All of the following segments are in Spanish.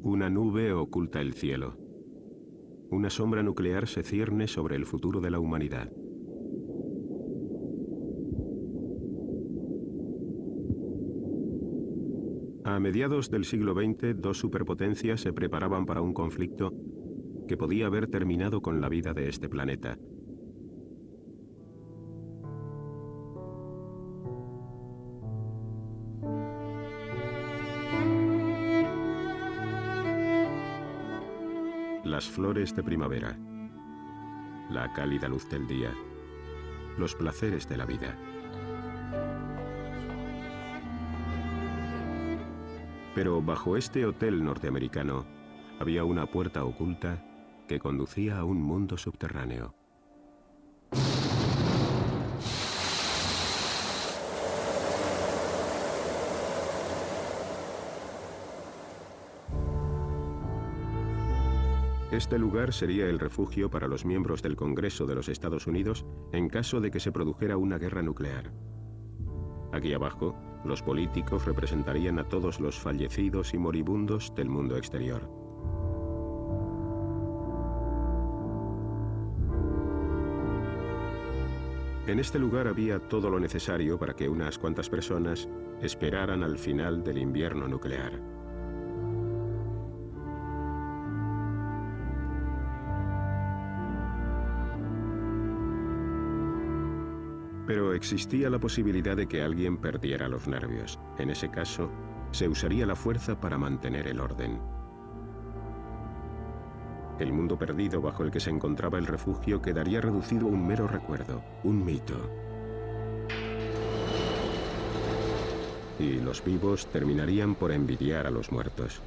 Una nube oculta el cielo. Una sombra nuclear se cierne sobre el futuro de la humanidad. A mediados del siglo XX, dos superpotencias se preparaban para un conflicto que podía haber terminado con la vida de este planeta. Las flores de primavera, la cálida luz del día, los placeres de la vida. Pero bajo este hotel norteamericano había una puerta oculta que conducía a un mundo subterráneo. Este lugar sería el refugio para los miembros del Congreso de los Estados Unidos en caso de que se produjera una guerra nuclear. Aquí abajo, los políticos representarían a todos los fallecidos y moribundos del mundo exterior. En este lugar había todo lo necesario para que unas cuantas personas esperaran al final del invierno nuclear. Pero existía la posibilidad de que alguien perdiera los nervios. En ese caso, se usaría la fuerza para mantener el orden. El mundo perdido bajo el que se encontraba el refugio quedaría reducido a un mero recuerdo, un mito. Y los vivos terminarían por envidiar a los muertos.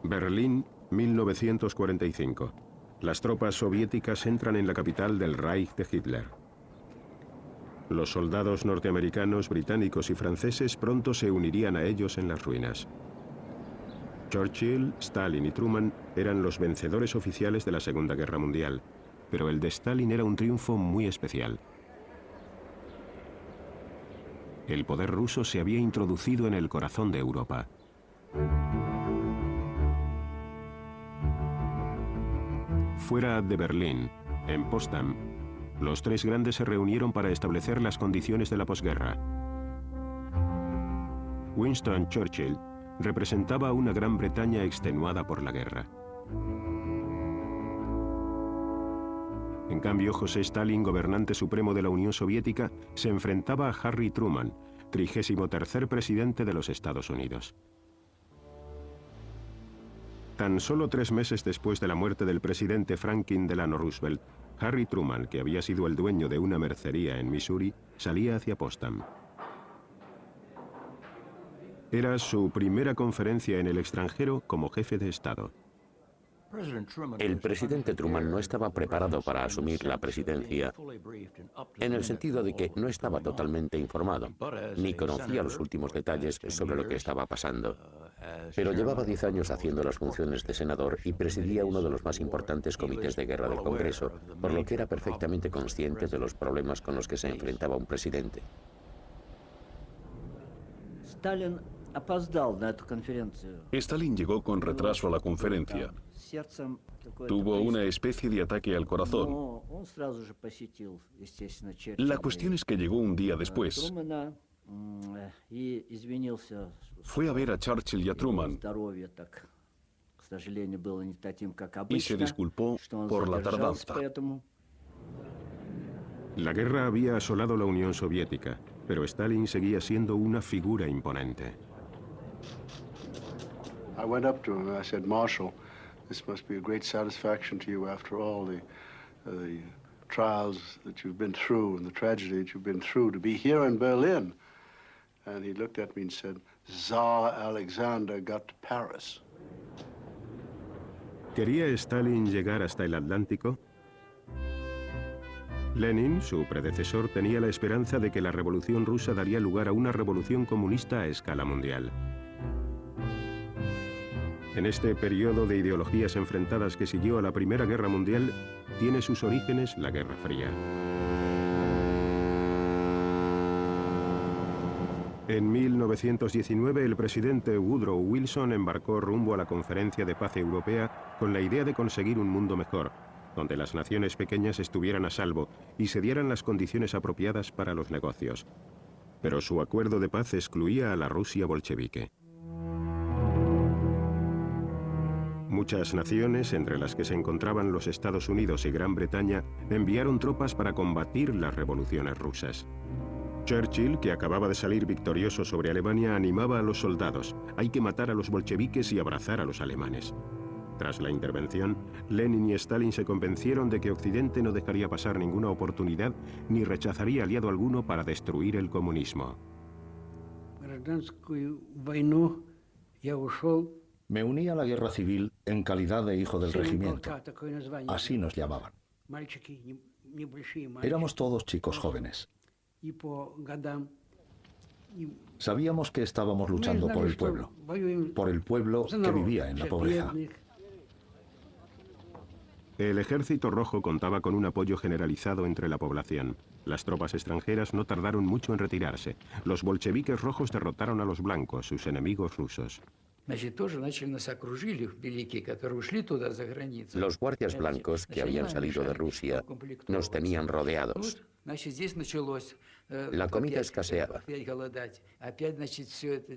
Berlín, 1945. Las tropas soviéticas entran en la capital del Reich de Hitler. Los soldados norteamericanos, británicos y franceses pronto se unirían a ellos en las ruinas. Churchill, Stalin y Truman eran los vencedores oficiales de la Segunda Guerra Mundial, pero el de Stalin era un triunfo muy especial. El poder ruso se había introducido en el corazón de Europa. Fuera de Berlín, en Potsdam, los tres grandes se reunieron para establecer las condiciones de la posguerra. Winston Churchill representaba a una Gran Bretaña extenuada por la guerra. En cambio, José Stalin, gobernante supremo de la Unión Soviética, se enfrentaba a Harry Truman, 33º presidente de los Estados Unidos. Tan solo 3 meses después de la muerte del presidente Franklin Delano Roosevelt, Harry Truman, que había sido el dueño de una mercería en Missouri, salía hacia Potsdam. Era su primera conferencia en el extranjero como jefe de Estado. El presidente Truman no estaba preparado para asumir la presidencia en el sentido de que no estaba totalmente informado, ni conocía los últimos detalles sobre lo que estaba pasando. Pero llevaba 10 años haciendo las funciones de senador y presidía uno de los más importantes comités de guerra del Congreso, por lo que era perfectamente consciente de los problemas con los que se enfrentaba un presidente. Stalin llegó con retraso a la conferencia. Tuvo una especie de ataque al corazón. La cuestión es que llegó un día después Fue a ver a Churchill y a Truman y se disculpó por la tardanza. La guerra había asolado la Unión Soviética, pero Stalin seguía siendo una figura imponente. I went up to him and I said, Marshal, this must be a great satisfaction to you after all the trials that you've been through and the tragedy that you've been through to be here in Berlin. And he looked at me and said, Tsar Alexander got to Paris. ¿Quería Stalin llegar hasta el Atlántico? Lenin, su predecesor, tenía la esperanza de que la revolución rusa daría lugar a una revolución comunista a escala mundial. En este periodo de ideologías enfrentadas que siguió a la Primera Guerra Mundial, tiene sus orígenes la Guerra Fría. En 1919, el presidente Woodrow Wilson embarcó rumbo a la Conferencia de Paz Europea con la idea de conseguir un mundo mejor, donde las naciones pequeñas estuvieran a salvo y se dieran las condiciones apropiadas para los negocios. Pero su acuerdo de paz excluía a la Rusia bolchevique. Muchas naciones, entre las que se encontraban los Estados Unidos y Gran Bretaña, enviaron tropas para combatir las revoluciones rusas. Churchill, que acababa de salir victorioso sobre Alemania, animaba a los soldados: hay que matar a los bolcheviques y abrazar a los alemanes. Tras la intervención, Lenin y Stalin se convencieron de que Occidente no dejaría pasar ninguna oportunidad ni rechazaría aliado alguno para destruir el comunismo. Me uní a la guerra civil en calidad de hijo del regimiento. Así nos llamaban. Éramos todos chicos jóvenes. Sabíamos que estábamos luchando por el pueblo que vivía en la pobreza. El Ejército Rojo contaba con un apoyo generalizado entre la población. Las tropas extranjeras no tardaron mucho en retirarse. Los bolcheviques rojos derrotaron a los blancos, sus enemigos rusos. Los guardias blancos que habían salido de Rusia nos tenían rodeados. La comida escaseaba.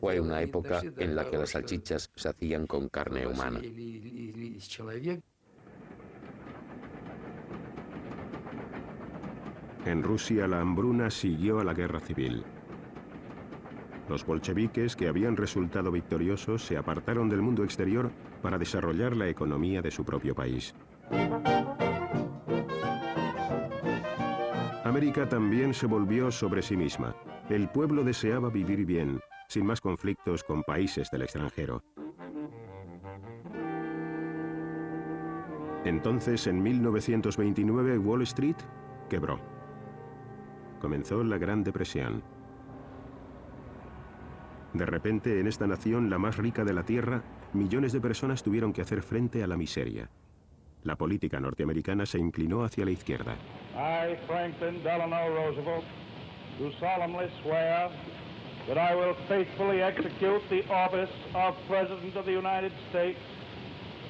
Fue una época en la que las salchichas se hacían con carne humana. En Rusia la hambruna siguió a la guerra civil. Los bolcheviques, que habían resultado victoriosos, se apartaron del mundo exterior para desarrollar la economía de su propio país. América también se volvió sobre sí misma. El pueblo deseaba vivir bien, sin más conflictos con países del extranjero. Entonces, en 1929, Wall Street quebró. Comenzó la Gran Depresión. De repente, en esta nación, la más rica de la Tierra, millones de personas tuvieron que hacer frente a la miseria. La política norteamericana se inclinó hacia la izquierda. I, Franklin Delano Roosevelt, do solemnly swear that I will faithfully execute the office of President of the United States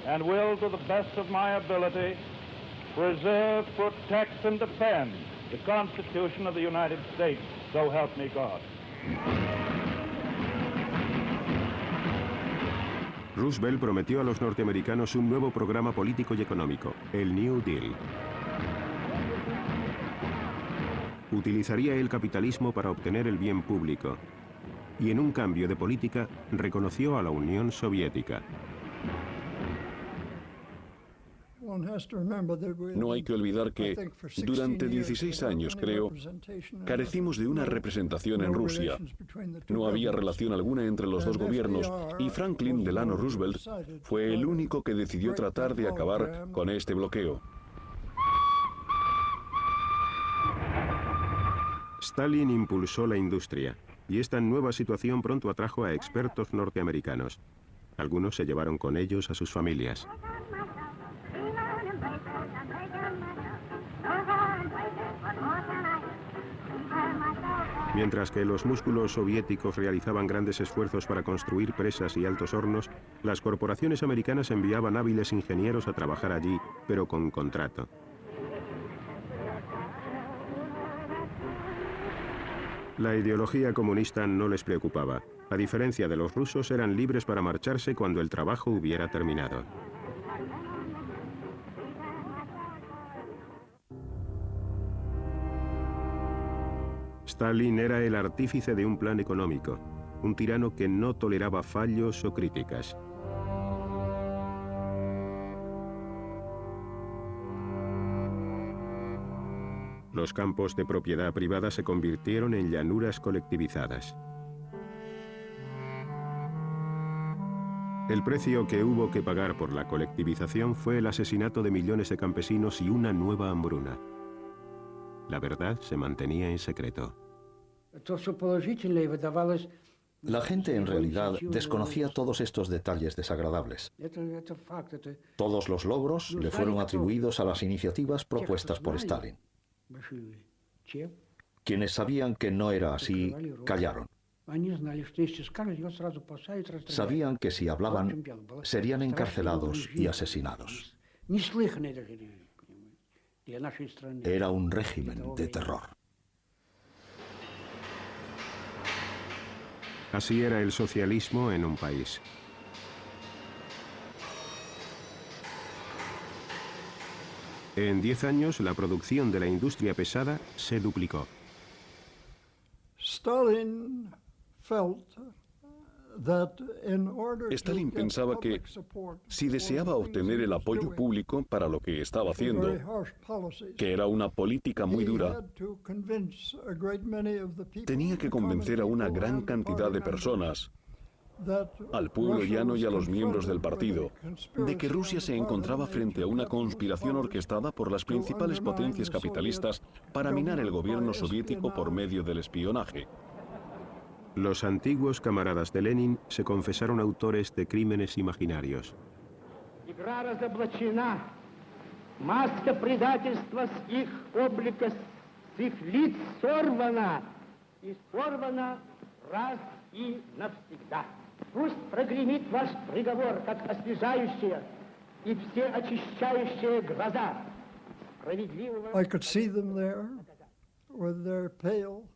and will, to the best of my ability, preserve, protect, and defend the Constitution of the United States. So help me God. Roosevelt prometió a los norteamericanos un nuevo programa político y económico, el New Deal. Utilizaría el capitalismo para obtener el bien público y, en un cambio de política, reconoció a la Unión Soviética. No hay que olvidar que durante 16 años, creo, carecimos de una representación en Rusia. No había relación alguna entre los dos gobiernos y Franklin Delano Roosevelt fue el único que decidió tratar de acabar con este bloqueo. Stalin impulsó la industria y esta nueva situación pronto atrajo a expertos norteamericanos. Algunos se llevaron con ellos a sus familias. Mientras que los músculos soviéticos realizaban grandes esfuerzos para construir presas y altos hornos, las corporaciones americanas enviaban hábiles ingenieros a trabajar allí, pero con contrato. La ideología comunista no les preocupaba. A diferencia de los rusos, eran libres para marcharse cuando el trabajo hubiera terminado. Stalin era el artífice de un plan económico, un tirano que no toleraba fallos o críticas. Los campos de propiedad privada se convirtieron en llanuras colectivizadas. El precio que hubo que pagar por la colectivización fue el asesinato de millones de campesinos y una nueva hambruna. La verdad se mantenía en secreto. La gente en realidad desconocía todos estos detalles desagradables. Todos los logros le fueron atribuidos a las iniciativas propuestas por Stalin. Quienes sabían que no era así, callaron. Sabían que si hablaban, serían encarcelados y asesinados. Era un régimen de terror. Así era el socialismo en un país. En 10 años, la producción de la industria pesada se duplicó. Stalin pensaba que si deseaba obtener el apoyo público para lo que estaba haciendo, que era una política muy dura, tenía que convencer a una gran cantidad de personas, al pueblo llano y a los miembros del partido, de que Rusia se encontraba frente a una conspiración orquestada por las principales potencias capitalistas para minar el gobierno soviético por medio del espionaje. Los antiguos camaradas de Lenin se confesaron autores de crímenes imaginarios.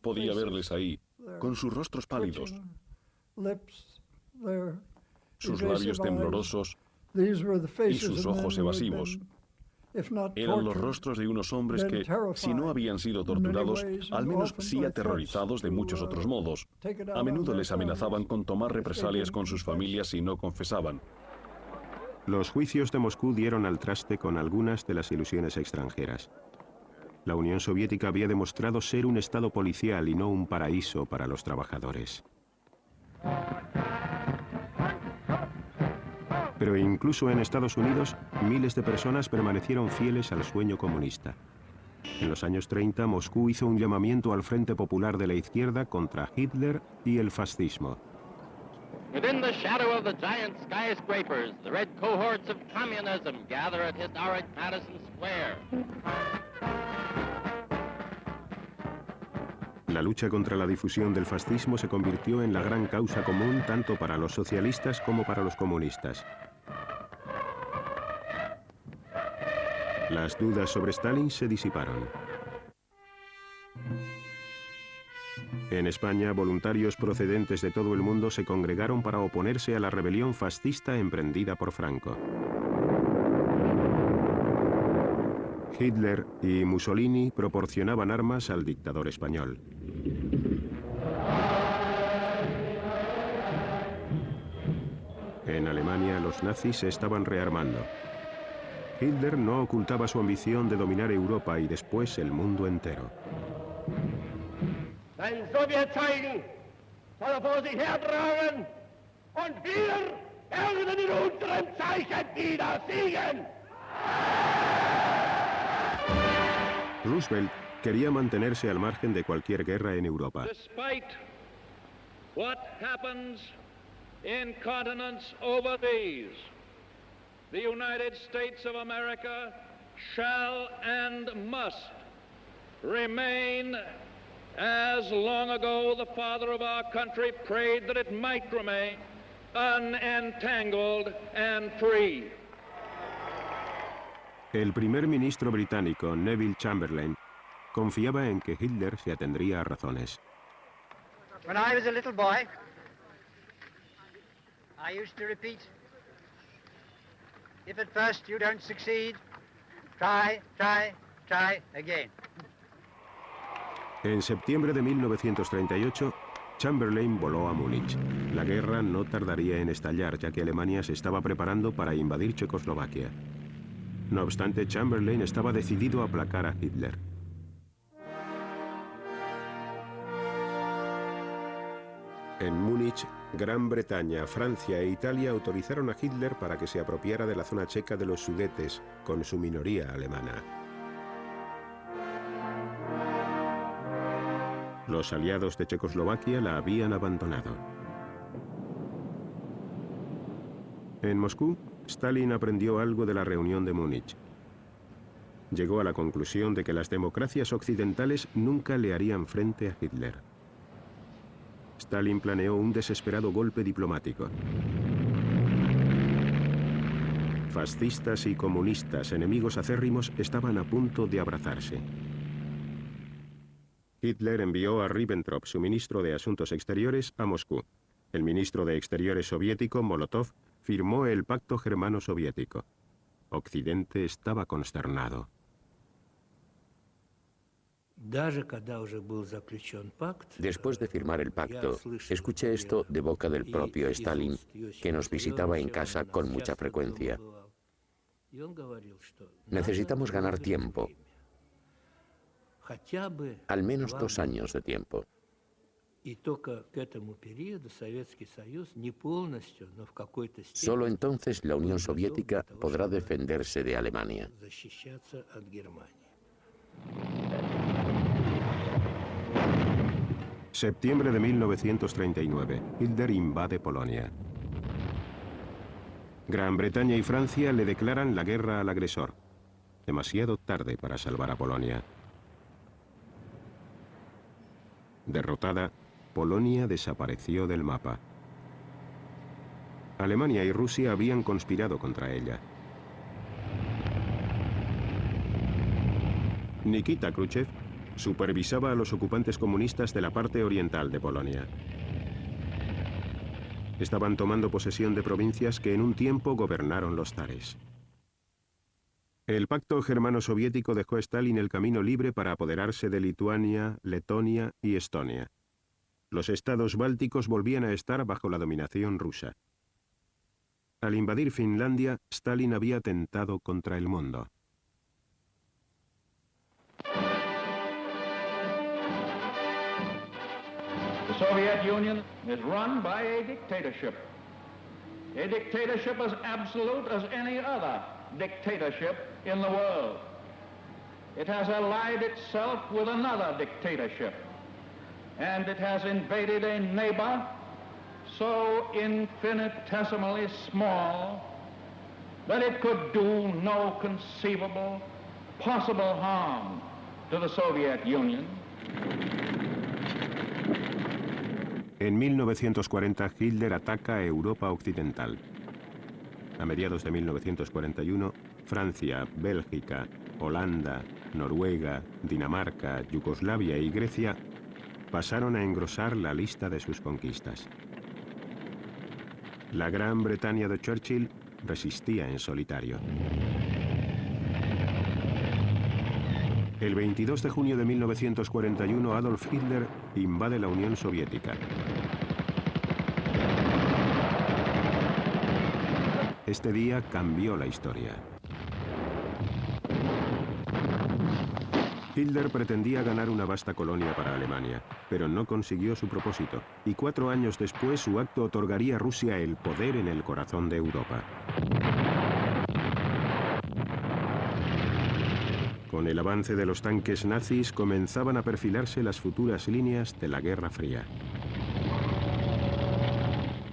Podía verles ahí, con sus rostros pálidos, sus labios temblorosos y sus ojos evasivos. Eran los rostros de unos hombres que, si no habían sido torturados, al menos sí aterrorizados de muchos otros modos. A menudo les amenazaban con tomar represalias con sus familias si no confesaban. Los juicios de Moscú dieron al traste con algunas de las ilusiones extranjeras. La Unión Soviética había demostrado ser un estado policial y no un paraíso para los trabajadores. Pero incluso en Estados Unidos, miles de personas permanecieron fieles al sueño comunista. En los años 30, Moscú hizo un llamamiento al Frente Popular de la Izquierda contra Hitler y el fascismo. Within the shadow of the giant skyscrapers, the red cohorts of communism gather at historic Madison Square. La lucha contra la difusión del fascismo se convirtió en la gran causa común tanto para los socialistas como para los comunistas. Las dudas sobre Stalin se disiparon. En España, voluntarios procedentes de todo el mundo se congregaron para oponerse a la rebelión fascista emprendida por Franco. Hitler y Mussolini proporcionaban armas al dictador español. En Alemania, los nazis se estaban rearmando. Hitler no ocultaba su ambición de dominar Europa y después el mundo entero. Ein Sowjetzeichen soll vor sich hertragen und wir werden in unserem Zeichen wieder siegen. Roosevelt quería mantenerse al margen de cualquier guerra en Europa. Despite what happens in continents overseas, the United States of America shall and must remain as long ago the father of our country prayed that it might remain, unentangled and free. El primer ministro británico, Neville Chamberlain, confiaba en que Hitler se atendría a razones. When I was a little boy, I used to repeat, if at first you don't succeed, try, try, try again. En septiembre de 1938, Chamberlain voló a Múnich. La guerra no tardaría en estallar, ya que Alemania se estaba preparando para invadir Checoslovaquia. No obstante, Chamberlain estaba decidido a aplacar a Hitler. En Múnich, Gran Bretaña, Francia e Italia autorizaron a Hitler para que se apropiara de la zona checa de los Sudetes, con su minoría alemana. Los aliados de Checoslovaquia la habían abandonado. En Moscú, Stalin aprendió algo de la reunión de Múnich. Llegó a la conclusión de que las democracias occidentales nunca le harían frente a Hitler. Stalin planeó un desesperado golpe diplomático. Fascistas y comunistas, enemigos acérrimos, estaban a punto de abrazarse. Hitler envió a Ribbentrop, su ministro de Asuntos Exteriores, a Moscú. El ministro de Exteriores soviético, Molotov, firmó el Pacto Germano-Soviético. Occidente estaba consternado. Después de firmar el pacto, escuché esto de boca del propio Stalin, que nos visitaba en casa con mucha frecuencia. Necesitamos ganar tiempo. Al menos 2 años de tiempo. Solo entonces la Unión Soviética podrá defenderse de Alemania. Septiembre de 1939. Hitler invade Polonia. Gran Bretaña y Francia le declaran la guerra al agresor. Demasiado tarde para salvar a Polonia. Derrotada, Polonia desapareció del mapa. Alemania y Rusia habían conspirado contra ella. Nikita Khrushchev supervisaba a los ocupantes comunistas de la parte oriental de Polonia. Estaban tomando posesión de provincias que en un tiempo gobernaron los zares. El pacto germano-soviético dejó a Stalin el camino libre para apoderarse de Lituania, Letonia y Estonia. Los estados bálticos volvían a estar bajo la dominación rusa. Al invadir Finlandia, Stalin había atentado contra el mundo. The Soviet Union is run by a dictatorship as absolute as any other dictatorship in the world. It has allied itself with another dictatorship, and it has invaded a neighbor so infinitesimally small that it could do no conceivable, possible harm to the Soviet Union. En 1940, Hitler ataca a Europa Occidental. A mediados de 1941, Francia, Bélgica, Holanda, Noruega, Dinamarca, Yugoslavia y Grecia pasaron a engrosar la lista de sus conquistas. La Gran Bretaña de Churchill resistía en solitario. El 22 de junio de 1941, Adolf Hitler invade la Unión Soviética. Este día cambió la historia. Hitler pretendía ganar una vasta colonia para Alemania, pero no consiguió su propósito, y 4 años después su acto otorgaría a Rusia el poder en el corazón de Europa. Con el avance de los tanques nazis comenzaban a perfilarse las futuras líneas de la Guerra Fría.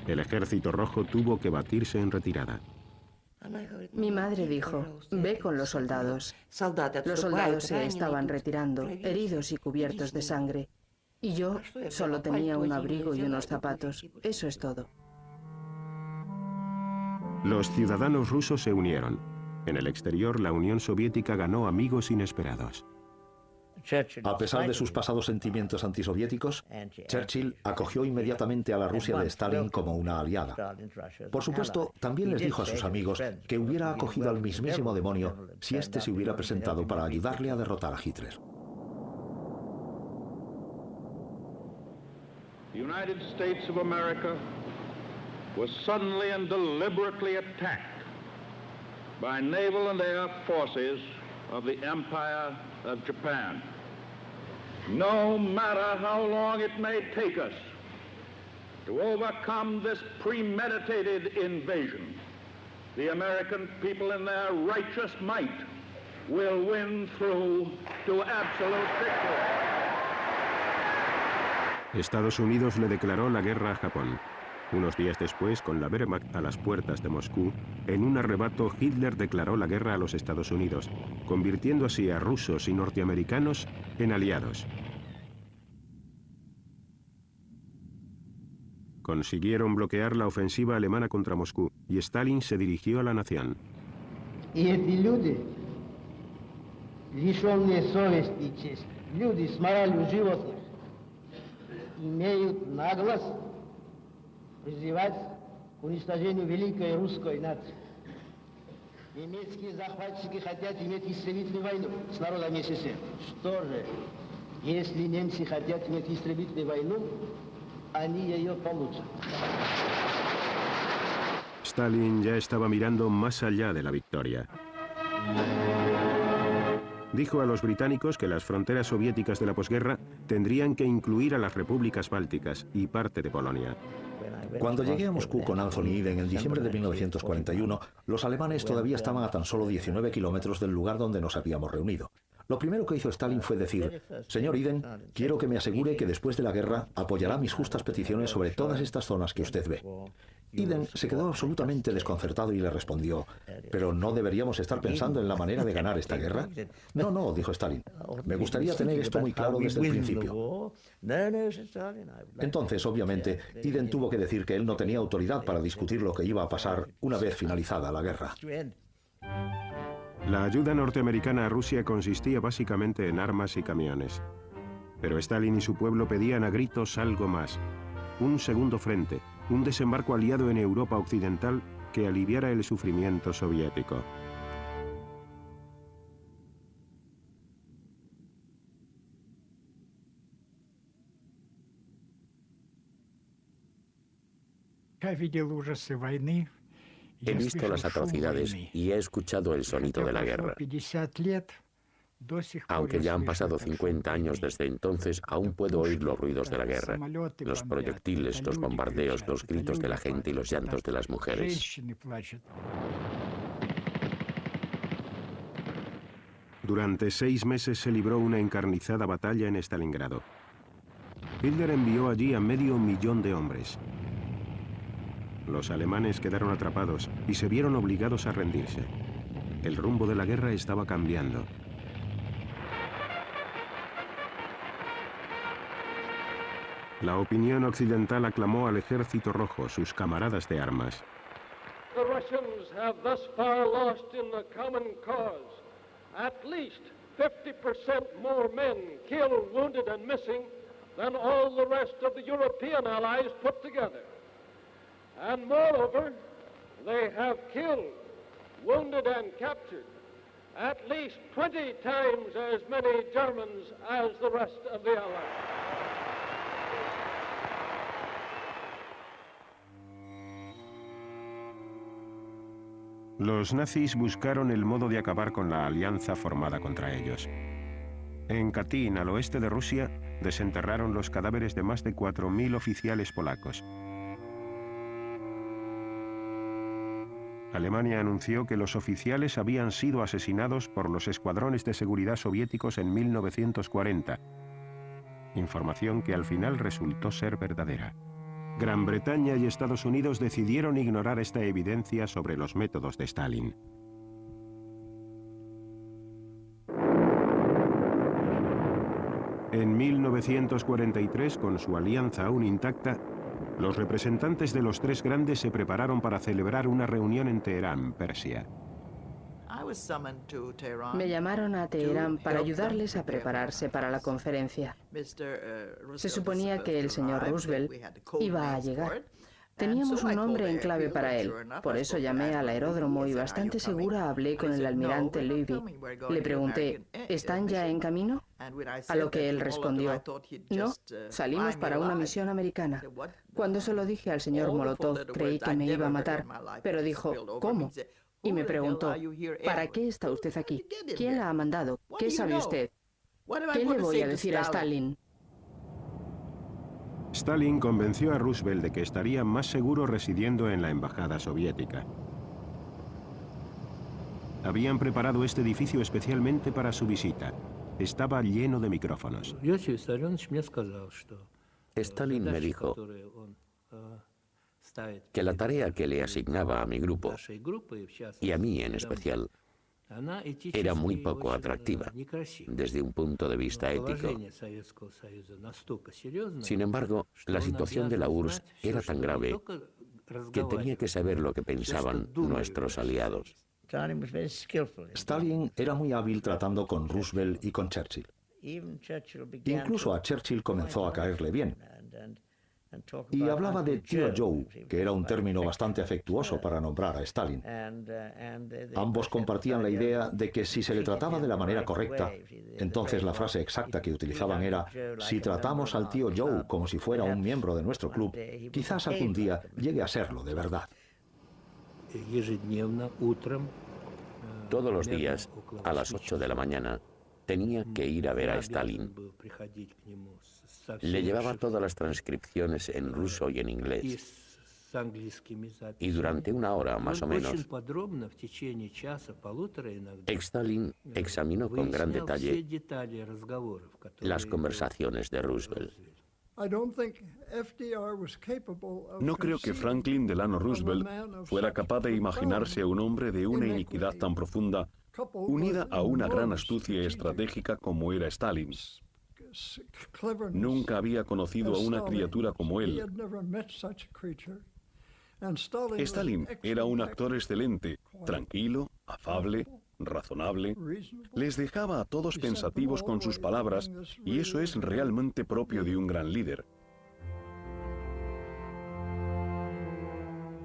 El Ejército Rojo tuvo que batirse en retirada. Mi madre dijo, ve con los soldados. Los soldados se estaban retirando, heridos y cubiertos de sangre. Y yo solo tenía un abrigo y unos zapatos. Eso es todo. Los ciudadanos rusos se unieron. En el exterior, la Unión Soviética ganó amigos inesperados. A pesar de sus pasados sentimientos antisoviéticos, Churchill acogió inmediatamente a la Rusia de Stalin como una aliada. Por supuesto, también les dijo a sus amigos que hubiera acogido al mismísimo demonio si éste se hubiera presentado para ayudarle a derrotar a Hitler. The United States of America was suddenly and deliberately attacked by naval and air forces of the Empire of Japan. No matter how long it may take us to overcome this premeditated invasion, the American people in their righteous might will win through to absolute victory. Estados Unidos le declaró la guerra a Japón. Unos días después, con la Wehrmacht a las puertas de Moscú, en un arrebato Hitler declaró la guerra a los Estados Unidos, convirtiendo así a rusos y norteamericanos en aliados. Consiguieron bloquear la ofensiva alemana contra Moscú y Stalin se dirigió a la nación. Y эти люди, лишенные совести и чести, люди с моралью животных, имеют наглость призывать к уничтожению великой русской нации. Немецкие захватчики хотят иметь истребительную войну с народом СССР. Что же, если немцы хотят иметь истребительную войну, они ее получат. Stalin ya estaba mirando más allá de la victoria. Dijo a los británicos que las fronteras soviéticas de la posguerra tendrían que incluir a las repúblicas bálticas y parte de Polonia. Cuando llegué a Moscú con Anthony Eden en diciembre de 1941, los alemanes todavía estaban a tan solo 19 kilómetros del lugar donde nos habíamos reunido. Lo primero que hizo Stalin fue decir: señor Eden, quiero que me asegure que después de la guerra apoyará mis justas peticiones sobre todas estas zonas que usted ve. Eden se quedó absolutamente desconcertado y le respondió: ¿pero no deberíamos estar pensando en la manera de ganar esta guerra? No, no, dijo Stalin. Me gustaría tener esto muy claro desde el principio. Entonces, obviamente, Eden tuvo que decir que él no tenía autoridad para discutir lo que iba a pasar una vez finalizada la guerra. La ayuda norteamericana a Rusia consistía básicamente en armas y camiones. Pero Stalin y su pueblo pedían a gritos algo más. Un segundo frente, un desembarco aliado en Europa Occidental que aliviara el sufrimiento soviético. He visto las atrocidades y he escuchado el sonido de la guerra. Aunque ya han pasado 50 años desde entonces, aún puedo oír los ruidos de la guerra. Los proyectiles, los bombardeos, los gritos de la gente y los llantos de las mujeres. Durante 6 meses se libró una encarnizada batalla en Stalingrado. Hitler envió allí a 500.000 de hombres. Los alemanes quedaron atrapados y se vieron obligados a rendirse. El rumbo de la guerra estaba cambiando. La opinión occidental aclamó al Ejército Rojo, sus camaradas de armas. The Russians have thus far lost in the common cause at least 50% more men killed, wounded and missing than all the rest of the European allies put together. And moreover, they have killed, wounded and captured at least 20 times as many Germans as the rest of the allies. Los nazis buscaron el modo de acabar con la alianza formada contra ellos. En Katyn, al oeste de Rusia, desenterraron los cadáveres de más de 4.000 oficiales polacos. Alemania anunció que los oficiales habían sido asesinados por los escuadrones de seguridad soviéticos en 1940, información que al final resultó ser verdadera. Gran Bretaña y Estados Unidos decidieron ignorar esta evidencia sobre los métodos de Stalin. En 1943, con su alianza aún intacta, los representantes de los tres grandes se prepararon para celebrar una reunión en Teherán, Persia. Me llamaron a Teherán para ayudarles a prepararse para la conferencia. Se suponía que el señor Roosevelt iba a llegar. Teníamos un nombre en clave para él, por eso llamé al aeródromo y bastante segura hablé con el almirante Levy. Le pregunté, ¿están ya en camino? A lo que él respondió, no, salimos para una misión americana. Cuando se lo dije al señor Molotov, creí que me iba a matar, pero dijo, ¿cómo? Y me preguntó, ¿para qué está usted aquí? ¿Quién la ha mandado? ¿Qué sabe usted? ¿Qué le voy a decir a Stalin? Stalin convenció a Roosevelt de que estaría más seguro residiendo en la embajada soviética. Habían preparado este edificio especialmente para su visita. Estaba lleno de micrófonos. Stalin me dijo que la tarea que le asignaba a mi grupo, y a mí en especial, era muy poco atractiva desde un punto de vista ético. Sin embargo, la situación de la URSS era tan grave que tenía que saber lo que pensaban nuestros aliados. Stalin era muy hábil tratando con Roosevelt y con Churchill. Incluso a Churchill comenzó a caerle bien. Y hablaba de tío Joe, que era un término bastante afectuoso para nombrar a Stalin. Ambos compartían la idea de que si se le trataba de la manera correcta, entonces la frase exacta que utilizaban era, si tratamos al tío Joe como si fuera un miembro de nuestro club, quizás algún día llegue a serlo de verdad. Todos los días, a las 8 de la mañana, tenía que ir a ver a Stalin. Le llevaba todas las transcripciones en ruso y en inglés. Y durante una hora, más o menos, Stalin examinó con gran detalle las conversaciones de Roosevelt. No creo que Franklin Delano Roosevelt fuera capaz de imaginarse a un hombre de una iniquidad tan profunda, unida a una gran astucia estratégica como era Stalin. Nunca había conocido a una criatura como él. Stalin era un actor excelente, tranquilo, afable, razonable. Les dejaba a todos pensativos con sus palabras y eso es realmente propio de un gran líder.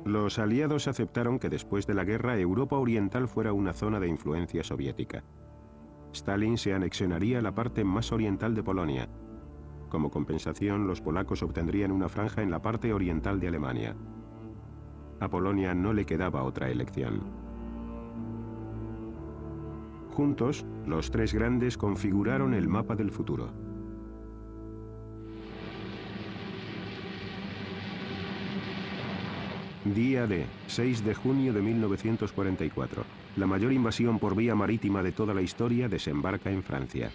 Los aliados aceptaron que después de la guerra Europa Oriental fuera una zona de influencia soviética. Stalin se anexionaría la parte más oriental de Polonia. Como compensación, los polacos obtendrían una franja en la parte oriental de Alemania. A Polonia no le quedaba otra elección. Juntos, los tres grandes configuraron el mapa del futuro. Día D, 6 de junio de 1944. La mayor invasión por vía marítima de toda la historia desembarca en Francia.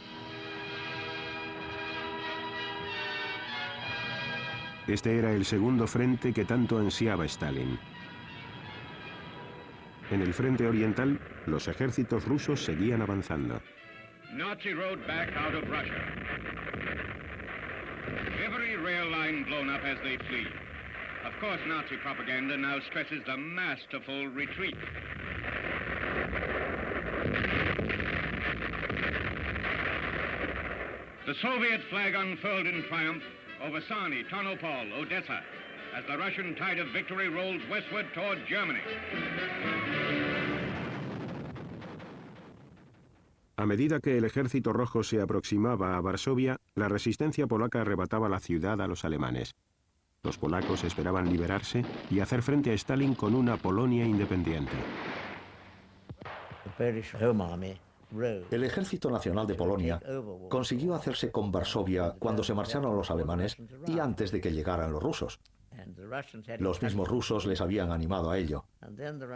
Este era el segundo frente que tanto ansiaba Stalin. En el frente oriental, los ejércitos rusos seguían avanzando. Nazi rode back out of Russia. Every rail line blown up as they flee. Of course, Nazi propaganda now stresses the masterful retreat. The Soviet flag unfurled in triumph over Sarny, Tarnopol, Odessa, as the Russian tide of victory rolls westward toward Germany. A medida que el ejército rojo se aproximaba a Varsovia, la resistencia polaca arrebataba la ciudad a los alemanes. Los polacos esperaban liberarse y hacer frente a Stalin con una Polonia independiente. El Ejército Nacional de Polonia consiguió hacerse con Varsovia cuando se marcharon los alemanes y antes de que llegaran los rusos. Los mismos rusos les habían animado a ello.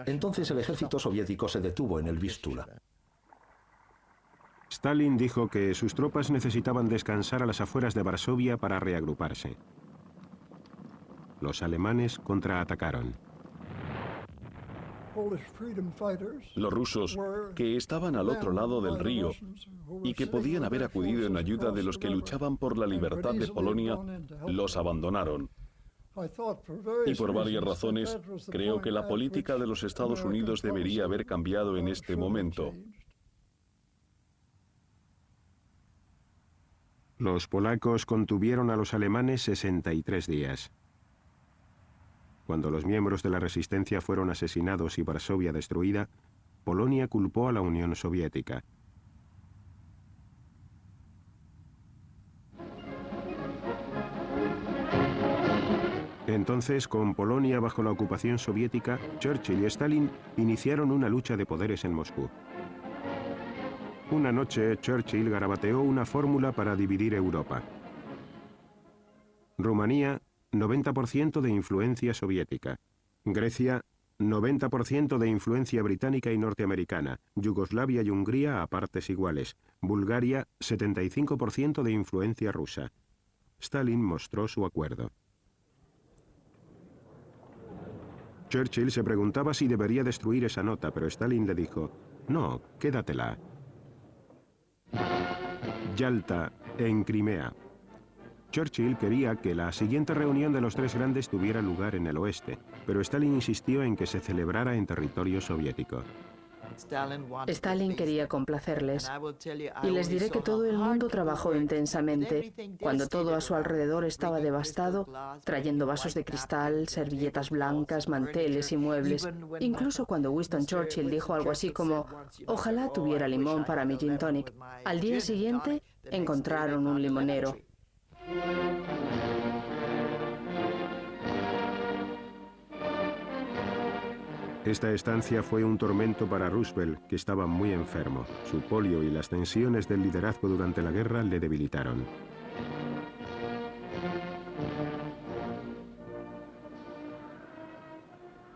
Entonces el ejército soviético se detuvo en el Vístula. Stalin dijo que sus tropas necesitaban descansar a las afueras de Varsovia para reagruparse. Los alemanes contraatacaron. Los rusos, que estaban al otro lado del río y que podían haber acudido en ayuda de los que luchaban por la libertad de Polonia, los abandonaron. Y por varias razones, creo que la política de los Estados Unidos debería haber cambiado en este momento. Los polacos contuvieron a los alemanes 63 días. Cuando los miembros de la resistencia fueron asesinados y Varsovia destruida, Polonia culpó a la Unión Soviética. Entonces, con Polonia bajo la ocupación soviética, Churchill y Stalin iniciaron una lucha de poderes en Moscú. Una noche, Churchill garabateó una fórmula para dividir Europa. Rumanía, 90% de influencia soviética. Grecia, 90% de influencia británica y norteamericana. Yugoslavia y Hungría a partes iguales. Bulgaria, 75% de influencia rusa. Stalin mostró su acuerdo. Churchill se preguntaba si debería destruir esa nota, pero Stalin le dijo, no, quédatela. Yalta, en Crimea. Churchill quería que la siguiente reunión de los tres grandes tuviera lugar en el oeste, pero Stalin insistió en que se celebrara en territorio soviético. Stalin quería complacerles, y les diré que todo el mundo trabajó intensamente, cuando todo a su alrededor estaba devastado, trayendo vasos de cristal, servilletas blancas, manteles y muebles. Incluso cuando Winston Churchill dijo algo así como, ojalá tuviera limón para mi gin tonic, al día siguiente encontraron un limonero. Esta estancia fue un tormento para Roosevelt, que estaba muy enfermo. Su polio y las tensiones del liderazgo durante la guerra le debilitaron.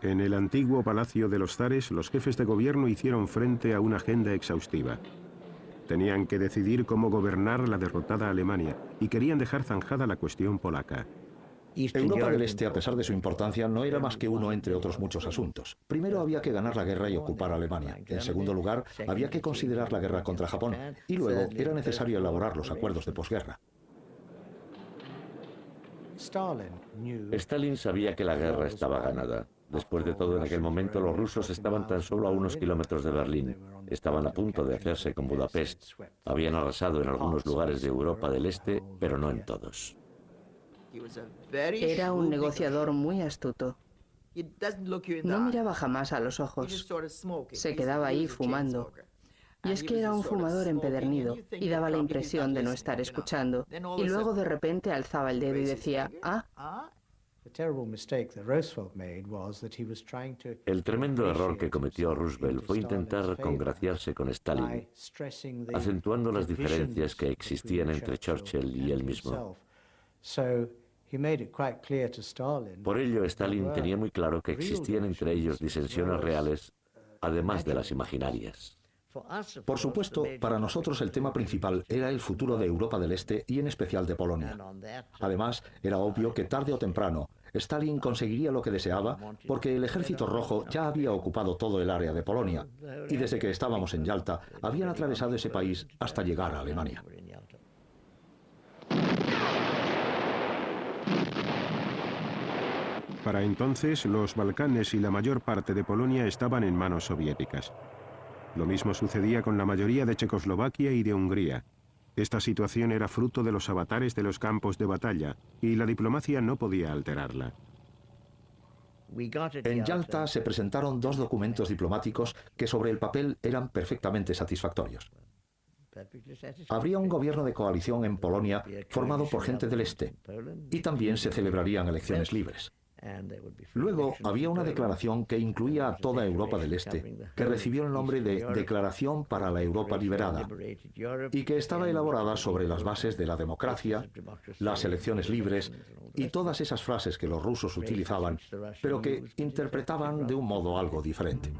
En el antiguo Palacio de los Zares, los jefes de gobierno hicieron frente a una agenda exhaustiva. Tenían que decidir cómo gobernar la derrotada Alemania y querían dejar zanjada la cuestión polaca. Europa del Este, a pesar de su importancia, no era más que uno entre otros muchos asuntos. Primero había que ganar la guerra y ocupar Alemania. En segundo lugar, había que considerar la guerra contra Japón. Y luego era necesario elaborar los acuerdos de posguerra. Stalin sabía que la guerra estaba ganada. Después de todo, en aquel momento los rusos estaban tan solo a unos kilómetros de Berlín. Estaban a punto de hacerse con Budapest. Habían arrasado en algunos lugares de Europa del Este, pero no en todos. Era un negociador muy astuto. No miraba jamás a los ojos. Se quedaba ahí fumando. Y es que era un fumador empedernido y daba la impresión de no estar escuchando. Y luego de repente alzaba el dedo y decía, «Ah». El tremendo error que cometió Roosevelt fue intentar congraciarse con Stalin, acentuando las diferencias que existían entre Churchill y él mismo. Por ello, Stalin tenía muy claro que existían entre ellos disensiones reales, además de las imaginarias. Por supuesto, para nosotros el tema principal era el futuro de Europa del Este y en especial de Polonia. Además, era obvio que tarde o temprano Stalin conseguiría lo que deseaba porque el Ejército Rojo ya había ocupado todo el área de Polonia y desde que estábamos en Yalta habían atravesado ese país hasta llegar a Alemania. Para entonces, los Balcanes y la mayor parte de Polonia estaban en manos soviéticas. Lo mismo sucedía con la mayoría de Checoslovaquia y de Hungría. Esta situación era fruto de los avatares de los campos de batalla, y la diplomacia no podía alterarla. En Yalta se presentaron dos documentos diplomáticos que sobre el papel eran perfectamente satisfactorios. Habría un gobierno de coalición en Polonia formado por gente del Este, y también se celebrarían elecciones libres. Luego había una declaración que incluía a toda Europa del Este, que recibió el nombre de Declaración para la Europa Liberada, y que estaba elaborada sobre las bases de la democracia, las elecciones libres y todas esas frases que los rusos utilizaban, pero que interpretaban de un modo algo diferente.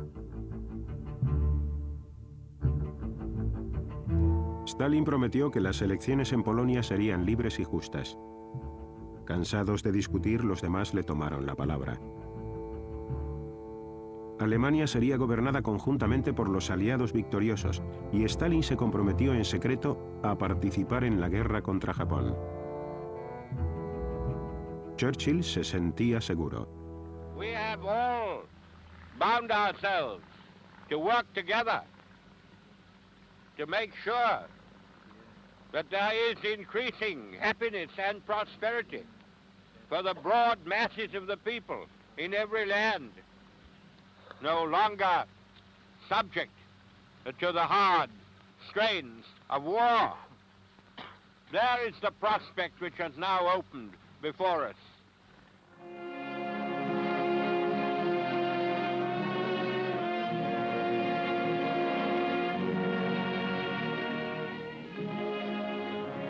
Stalin prometió que las elecciones en Polonia serían libres y justas. Cansados de discutir, los demás le tomaron la palabra. Alemania sería gobernada conjuntamente por los aliados victoriosos, y Stalin se comprometió en secreto a participar en la guerra contra Japón. Churchill se sentía seguro. We have all bound ourselves to work together to make sure that there is increasing happiness and prosperity for the broad masses of the people in every land, no longer subject to the hard strains of war. There is the prospect which has now opened before us.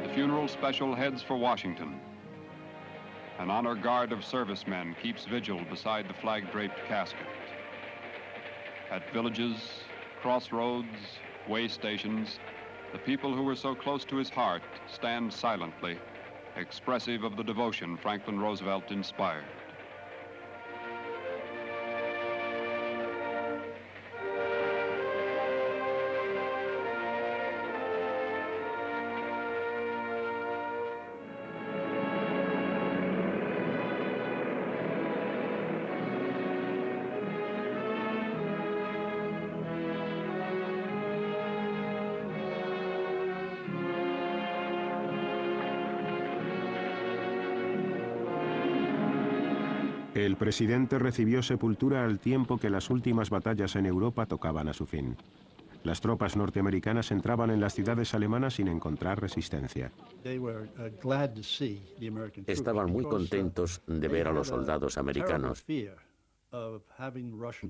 The funeral special heads for Washington. An honor guard of servicemen keeps vigil beside the flag-draped casket. At villages, crossroads, way stations, the people who were so close to his heart stand silently, expressive of the devotion Franklin Roosevelt inspired. El presidente recibió sepultura al tiempo que las últimas batallas en Europa tocaban a su fin. Las tropas norteamericanas entraban en las ciudades alemanas sin encontrar resistencia. Estaban muy contentos de ver a los soldados americanos,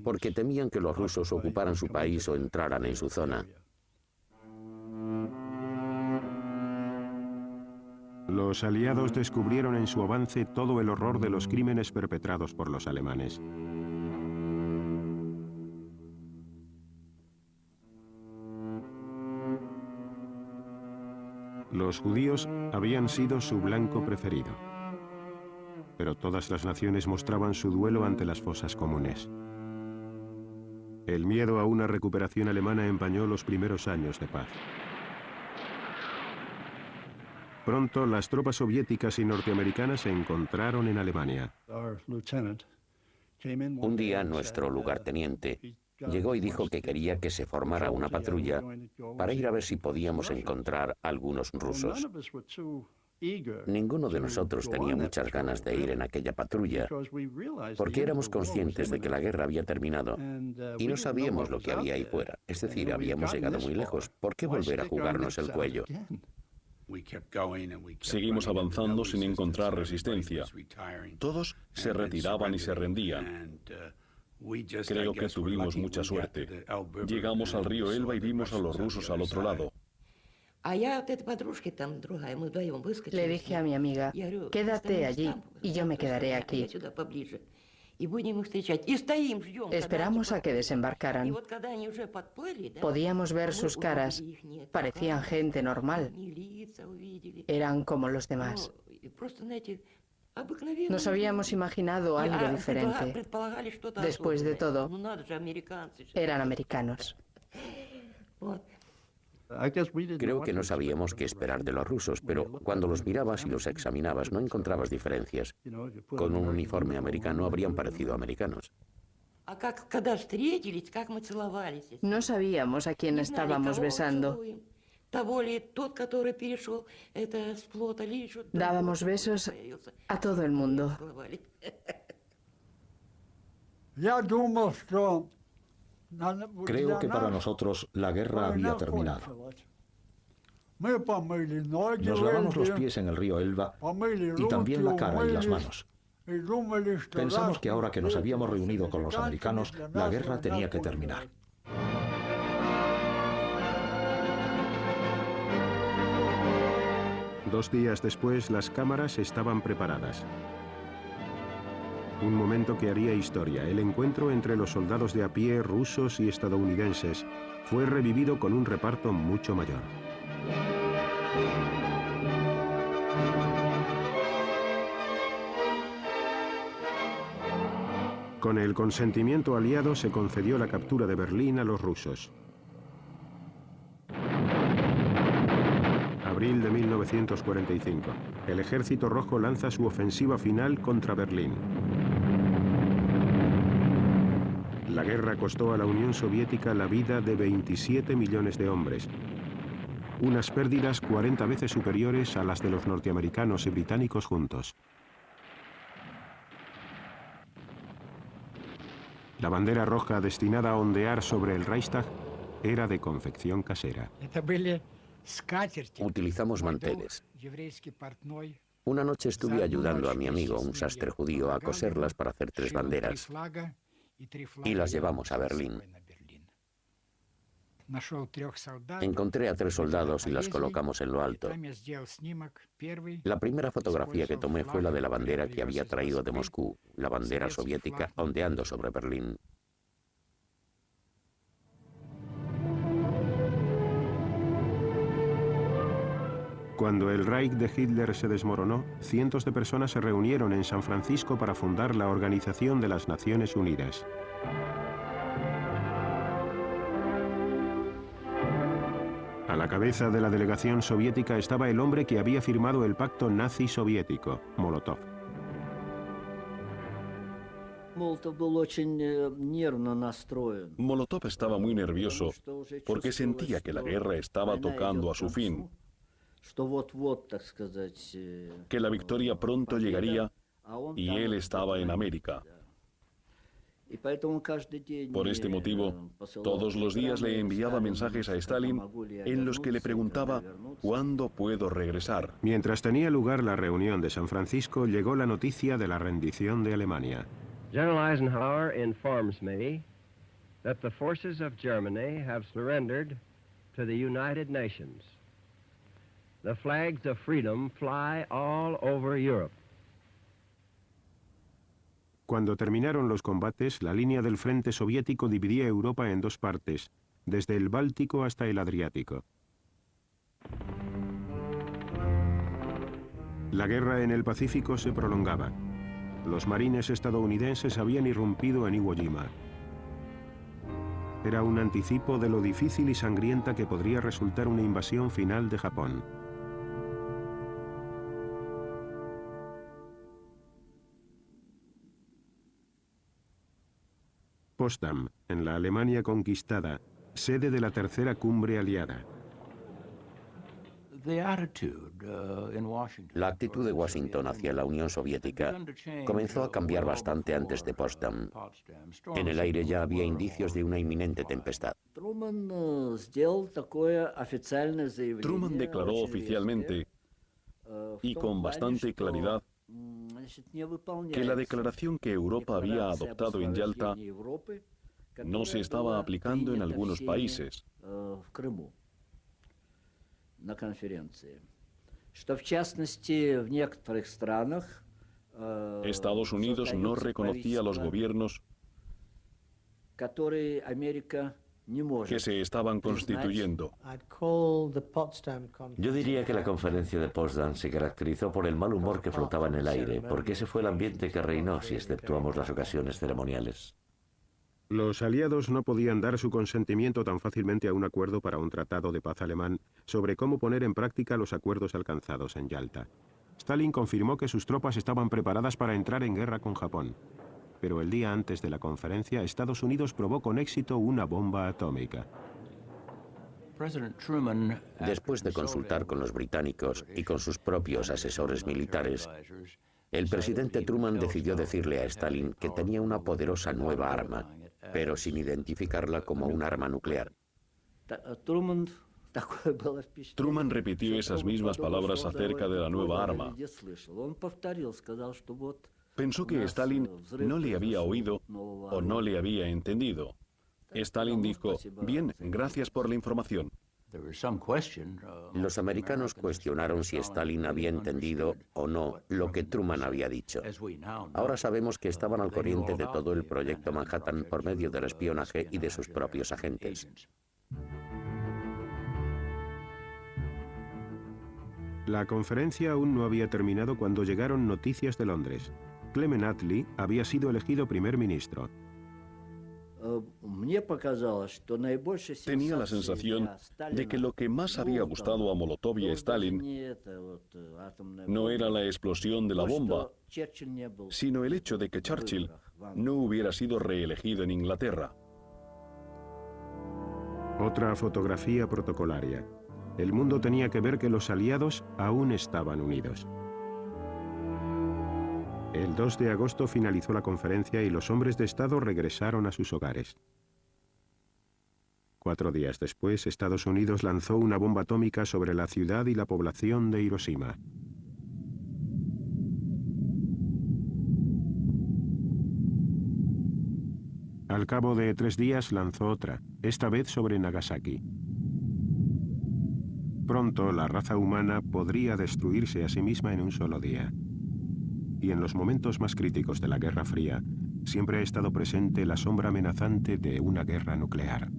porque temían que los rusos ocuparan su país o entraran en su zona. Los aliados descubrieron en su avance todo el horror de los crímenes perpetrados por los alemanes. Los judíos habían sido su blanco preferido, pero todas las naciones mostraban su duelo ante las fosas comunes. El miedo a una recuperación alemana empañó los primeros años de paz. Pronto, las tropas soviéticas y norteamericanas se encontraron en Alemania. Un día, nuestro lugarteniente llegó y dijo que quería que se formara una patrulla para ir a ver si podíamos encontrar algunos rusos. Ninguno de nosotros tenía muchas ganas de ir en aquella patrulla, porque éramos conscientes de que la guerra había terminado y no sabíamos lo que había ahí fuera. Es decir, habíamos llegado muy lejos. ¿Por qué volver a jugarnos el cuello? Seguimos avanzando sin encontrar resistencia. Todos se retiraban y se rendían. Creo que tuvimos mucha suerte. Llegamos al río Elba y vimos a los rusos al otro lado. Le dije a mi amiga, quédate allí y yo me quedaré aquí. Esperamos a que desembarcaran. Podíamos ver sus caras. Parecían gente normal. Eran como los demás. Nos habíamos imaginado algo diferente. Después de todo, eran americanos. Creo que no sabíamos qué esperar de los rusos, pero cuando los mirabas y los examinabas no encontrabas diferencias. Con un uniforme americano habrían parecido americanos. No sabíamos a quién estábamos besando. Dábamos besos a todo el mundo. Creo que para nosotros la guerra había terminado. Nos lavamos los pies en el río Elba y también la cara y las manos. Pensamos que ahora que nos habíamos reunido con los americanos, la guerra tenía que terminar. Dos días después, las cámaras estaban preparadas. Un momento que haría historia, el encuentro entre los soldados de a pie rusos y estadounidenses, fue revivido con un reparto mucho mayor. Con el consentimiento aliado se concedió la captura de Berlín a los rusos. Abril de 1945. El Ejército Rojo lanza su ofensiva final contra Berlín. La guerra costó a la Unión Soviética la vida de 27 millones de hombres. Unas pérdidas 40 veces superiores a las de los norteamericanos y británicos juntos. La bandera roja destinada a ondear sobre el Reichstag era de confección casera. Utilizamos manteles. Una noche estuve ayudando a mi amigo, un sastre judío, a coserlas para hacer 3 banderas y las llevamos a Berlín. Encontré a 3 soldados y las colocamos en lo alto. La primera fotografía que tomé fue la de la bandera que había traído de Moscú, la bandera soviética ondeando sobre Berlín. Cuando el Reich de Hitler se desmoronó, cientos de personas se reunieron en San Francisco para fundar la Organización de las Naciones Unidas. A la cabeza de la delegación soviética estaba el hombre que había firmado el pacto nazi-soviético, Molotov. Molotov estaba muy nervioso porque sentía que la guerra estaba tocando a su fin, que la victoria pronto llegaría y él estaba en América. Por este motivo, todos los días le enviaba mensajes a Stalin en los que le preguntaba ¿cuándo puedo regresar? Mientras tenía lugar la reunión de San Francisco, llegó la noticia de la rendición de Alemania. General Eisenhower informs me that the forces of Germany have surrendered to the United Nations. The flags of freedom fly all over Europe. Cuando terminaron los combates, la línea del frente soviético dividía Europa en 2 partes, desde el Báltico hasta el Adriático. La guerra en el Pacífico se prolongaba. Los marines estadounidenses habían irrumpido en Iwo Jima. Era un anticipo de lo difícil y sangrienta que podría resultar una invasión final de Japón. Potsdam, en la Alemania conquistada, sede de la tercera cumbre aliada. La actitud de Washington hacia la Unión Soviética comenzó a cambiar bastante antes de Potsdam. En el aire ya había indicios de una inminente tempestad. Truman declaró oficialmente y con bastante claridad que la declaración que Europa había adoptado en Yalta no se estaba aplicando en algunos países. Estados Unidos no reconocía los gobiernos que se estaban constituyendo. Yo diría que la conferencia de Potsdam se caracterizó por el mal humor que flotaba en el aire, porque ese fue el ambiente que reinó, si exceptuamos las ocasiones ceremoniales. Los aliados no podían dar su consentimiento tan fácilmente a un acuerdo para un tratado de paz alemán sobre cómo poner en práctica los acuerdos alcanzados en Yalta. Stalin confirmó que sus tropas estaban preparadas para entrar en guerra con Japón. Pero el día antes de la conferencia, Estados Unidos probó con éxito una bomba atómica. Después de consultar con los británicos y con sus propios asesores militares, el presidente Truman decidió decirle a Stalin que tenía una poderosa nueva arma, pero sin identificarla como un arma nuclear. Truman repitió esas mismas palabras acerca de la nueva arma. Pensó que Stalin no le había oído o no le había entendido. Stalin dijo, bien, gracias por la información. Los americanos cuestionaron si Stalin había entendido o no lo que Truman había dicho. Ahora sabemos que estaban al corriente de todo el proyecto Manhattan por medio del espionaje y de sus propios agentes. La conferencia aún no había terminado cuando llegaron noticias de Londres. Clement Attlee había sido elegido primer ministro. Tenía la sensación de que lo que más había gustado a Molotov y a Stalin no era la explosión de la bomba, sino el hecho de que Churchill no hubiera sido reelegido en Inglaterra. Otra fotografía protocolaria. El mundo tenía que ver que los aliados aún estaban unidos. El 2 de agosto finalizó la conferencia y los hombres de Estado regresaron a sus hogares. 4 días después, Estados Unidos lanzó una bomba atómica sobre la ciudad y la población de Hiroshima. Al cabo de 3 días lanzó otra, esta vez sobre Nagasaki. Pronto la raza humana podría destruirse a sí misma en un solo día. Y en los momentos más críticos de la Guerra Fría, siempre ha estado presente la sombra amenazante de una guerra nuclear.